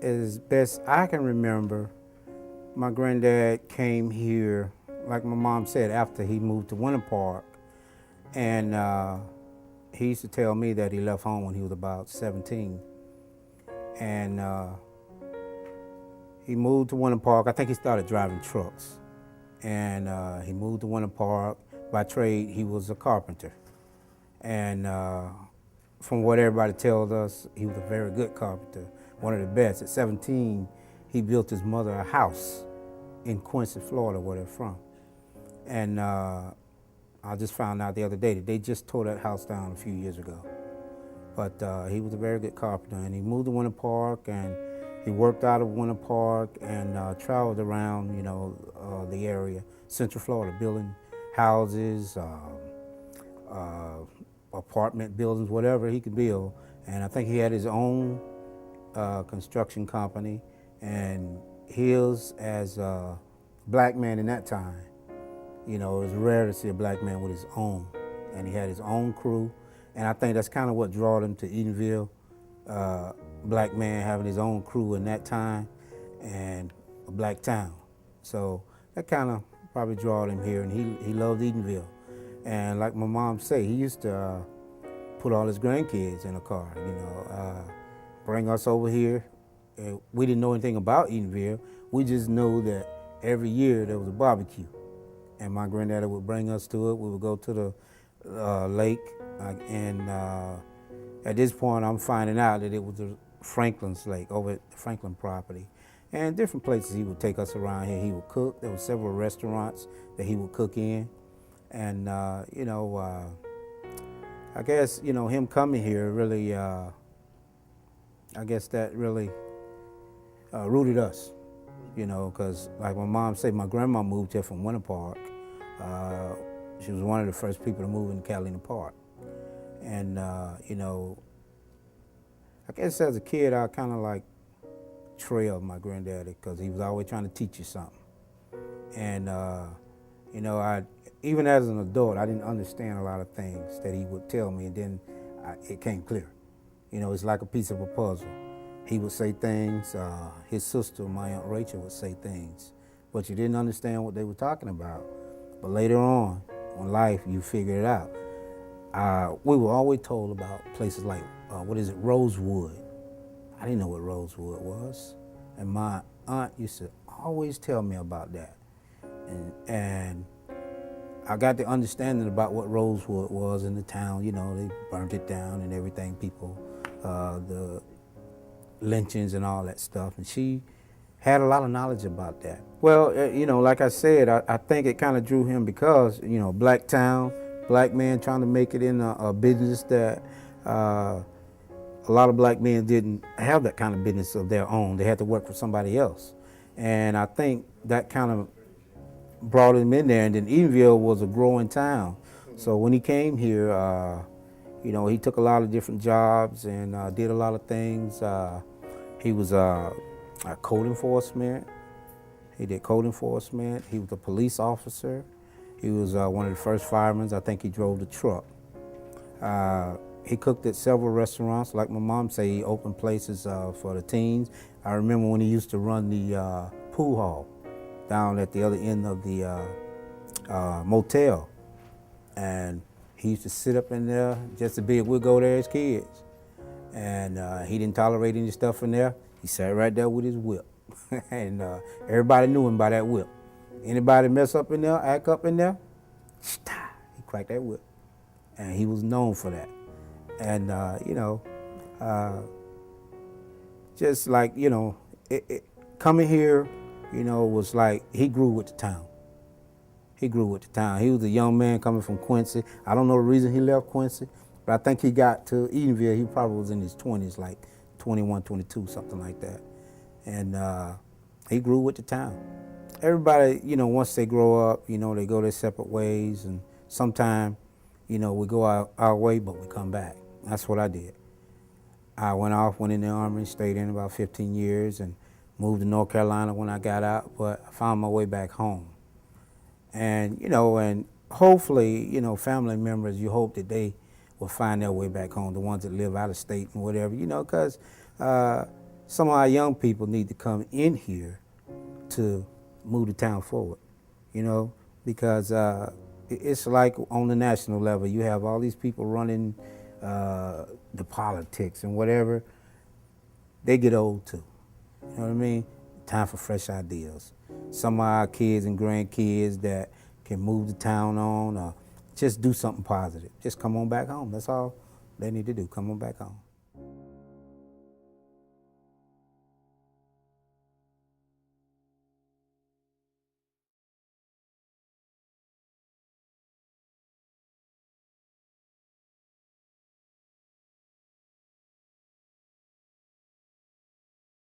as best I can remember, my granddad came here, like my mom said, after he moved to Winter Park. And he used to tell me that he left home when he was about 17. And he moved to Winter Park. I think he started driving trucks. And he moved to Winter Park. By trade, he was a carpenter. And from what everybody tells us, he was a very good carpenter, one of the best. At 17, he built his mother a house in Quincy, Florida, where they're from. And I just found out the other day that they just tore that house down a few years ago. But he was a very good carpenter, and he moved to Winter Park, and he worked out of Winter Park and traveled around, the area, Central Florida, building houses, apartment buildings, whatever he could build. And I think he had his own construction company, and his as a black man in that time, it was rare to see a black man with his own, and he had his own crew. And I think that's kind of what drew him to Eatonville, black man having his own crew in that time, and a black town. So that kind of probably drew him here, and he loved Eatonville. And like my mom say, he used to put all his grandkids in a car, bring us over here. We didn't know anything about Eatonville. We just know that every year there was a barbecue. And my granddaddy would bring us to it. We would go to the lake. And at this point, I'm finding out that it was the Franklin's Lake over at the Franklin property. And different places he would take us around here. He would cook. There were several restaurants that he would cook in. And, I guess, him coming here really, I guess that really rooted us, because like my mom said, my grandma moved here from Winter Park. She was one of the first people to move in Catalina Park. And, I guess as a kid, I kind of like trailed my granddaddy because he was always trying to teach you something. And, even as an adult, I didn't understand a lot of things that he would tell me, and then it came clear. It's like a piece of a puzzle. He would say things, his sister, my Aunt Rachel, would say things, but you didn't understand what they were talking about. But later on in life, you figure it out. We were always told about places like, Rosewood. I didn't know what Rosewood was. And my aunt used to always tell me about that. And I got the understanding about what Rosewood was in the town. They burnt it down and everything, people, the lynchings and all that stuff. And she had a lot of knowledge about that. Well, like I said, I think it kind of drew him because, black town, black man trying to make it in a business that a lot of black men didn't have that kind of business of their own. They had to work for somebody else. And I think that kind of brought him in there. And then Eatonville was a growing town. So when he came here, he took a lot of different jobs and did a lot of things. He was a code enforcement. He did code enforcement. He was a police officer. He was one of the first firemen. I think he drove the truck. He cooked at several restaurants. Like my mom said, he opened places for the teens. I remember when he used to run the pool hall down at the other end of the motel. And he used to sit up in there just to be, we'd go there as kids. And he didn't tolerate any stuff in there. He sat right there with his whip. And everybody knew him by that whip. Anybody mess up in there, act up in there, he cracked that whip. And he was known for that. And, just like, coming here, was like, he grew with the town. He grew with the town. He was a young man coming from Quincy. I don't know the reason he left Quincy, but I think he got to Eatonville, he probably was in his 20s, like 21, 22, something like that. And he grew with the town. Everybody, once they grow up, they go their separate ways, and sometimes, we go our way, but we come back. That's what I did. I went in the Army, stayed in about 15 years, and moved to North Carolina when I got out, but I found my way back home. And, and hopefully, family members, you hope that they will find their way back home, the ones that live out of state and whatever, because some of our young people need to come in here to move the town forward, you know, because it's like on the national level, you have all these people running the politics and whatever. They get old too, you know what I mean? Time for fresh ideas. Some of our kids and grandkids that can move the town on or just do something positive. Just come on back home. That's all they need to do. Come on back home.